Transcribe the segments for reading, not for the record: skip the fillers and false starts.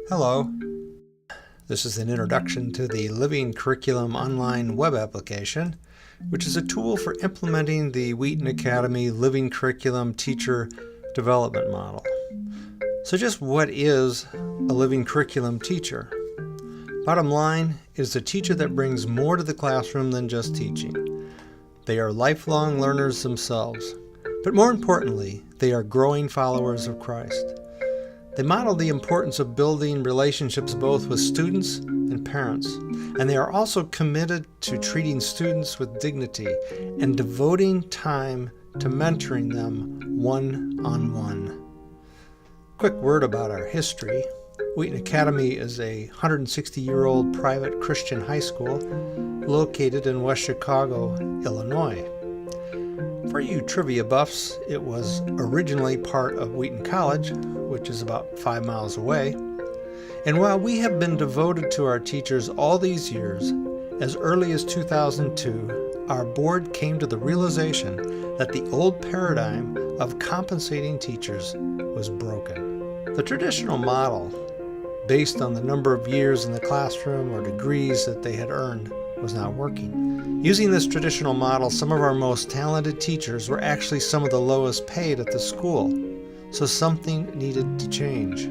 Hello. This is an introduction to the Living Curriculum online web application, which is a tool for implementing the Wheaton Academy Living Curriculum Teacher Development Model. So just what is a living curriculum teacher? Bottom line is a teacher that brings more to the classroom than just teaching. They are lifelong learners themselves, but more importantly, they are growing followers of Christ. They model the importance of building relationships both with students and parents, and they are also committed to treating students with dignity and devoting time to mentoring them one-on-one. Quick word about our history. Wheaton Academy is a 160-year-old private Christian high school located in West Chicago, Illinois. For you trivia buffs, it was originally part of Wheaton College, which is about 5 miles away. And while we have been devoted to our teachers all these years, as early as 2002, our board came to the realization that the old paradigm of compensating teachers was broken. The traditional model, based on the number of years in the classroom or degrees that they had earned, was not working. Using this traditional model, some of our most talented teachers were actually some of the lowest paid at the school, so something needed to change.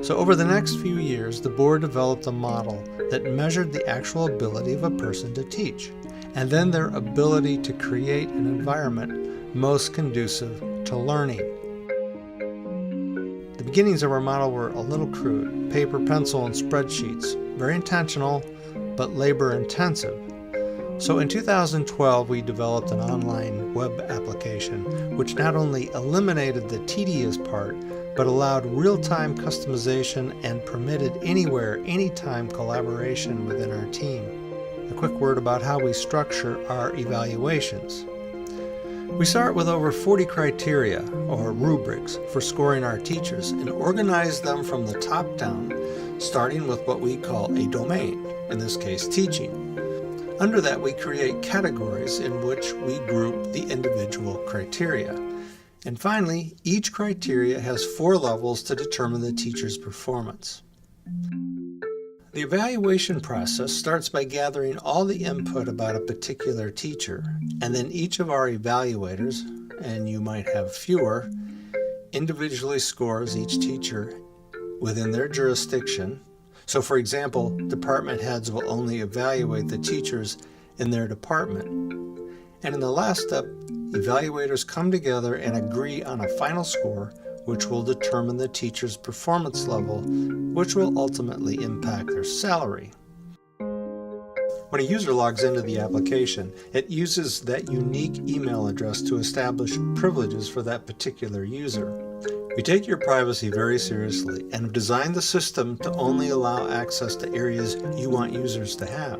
So over the next few years, the board developed a model that measured the actual ability of a person to teach, and then their ability to create an environment most conducive to learning. The beginnings of our model were a little crude: paper, pencil, and spreadsheets. Very intentional, but labor-intensive. So in 2012, we developed an online web application, which not only eliminated the tedious part, but allowed real-time customization and permitted anywhere, anytime collaboration within our team. A quick word about how we structure our evaluations. We start with over 40 criteria, or rubrics, for scoring our teachers and organize them from the top down, starting with what we call a domain, in this case teaching. Under that, we create categories in which we group the individual criteria. And finally, each criteria has 4 levels to determine the teacher's performance. The evaluation process starts by gathering all the input about a particular teacher, and then each of our evaluators, and you might have fewer, individually scores each teacher within their jurisdiction. So for example, department heads will only evaluate the teachers in their department. And in the last step, evaluators come together and agree on a final score, which will determine the teacher's performance level, which will ultimately impact their salary. When a user logs into the application, it uses that unique email address to establish privileges for that particular user. We take your privacy very seriously and have designed the system to only allow access to areas you want users to have.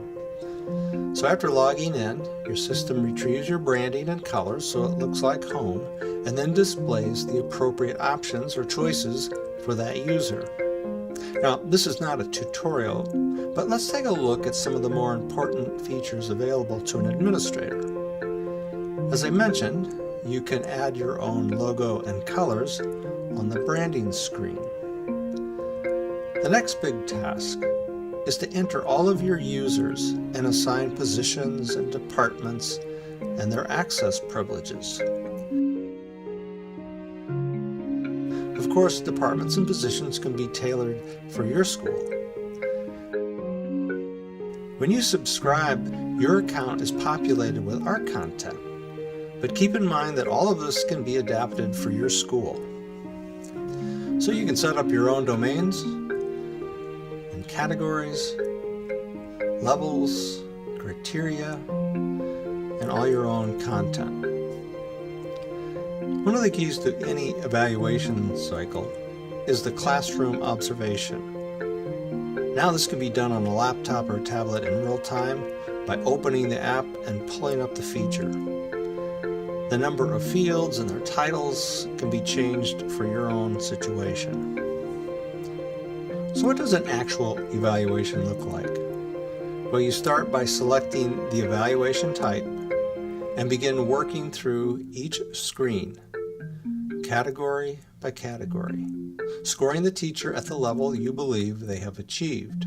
So after logging in, your system retrieves your branding and colors so it looks like home, and then displays the appropriate options or choices for that user. Now, this is not a tutorial, but let's take a look at some of the more important features available to an administrator. As I mentioned, you can add your own logo and colors on the branding screen. The next big task is to enter all of your users and assign positions and departments and their access privileges. Of course, departments and positions can be tailored for your school. When you subscribe, your account is populated with our content, but keep in mind that all of this can be adapted for your school. So you can set up your own domains and categories, levels, criteria, and all your own content. One of the keys to any evaluation cycle is the classroom observation. Now this can be done on a laptop or tablet in real time by opening the app and pulling up the feature. The number of fields and their titles can be changed for your own situation. So what does an actual evaluation look like? Well, you start by selecting the evaluation type and begin working through each screen, category by category, scoring the teacher at the level you believe they have achieved.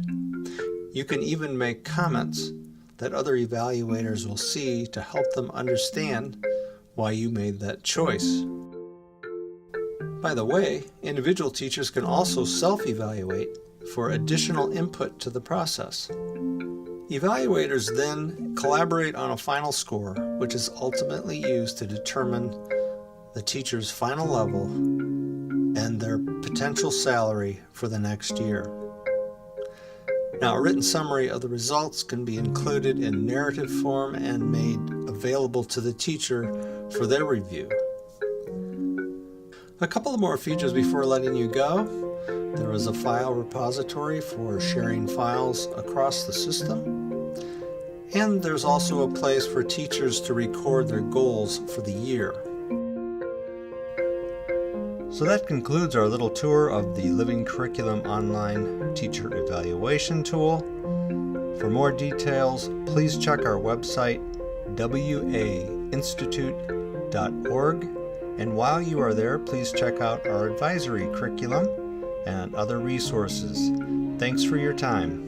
You can even make comments that other evaluators will see to help them understand why you made that choice. By the way, individual teachers can also self-evaluate for additional input to the process. Evaluators then collaborate on a final score, which is ultimately used to determine the teacher's final level and their potential salary for the next year. Now, a written summary of the results can be included in narrative form and made available to the teacher for their review. A couple of more features before letting you go. There is a file repository for sharing files across the system. And there's also a place for teachers to record their goals for the year. So that concludes our little tour of the Living Curriculum Online Teacher Evaluation Tool. For more details, please check our website, wainstitute.org. And while you are there, please check out our advisory curriculum and other resources. Thanks for your time.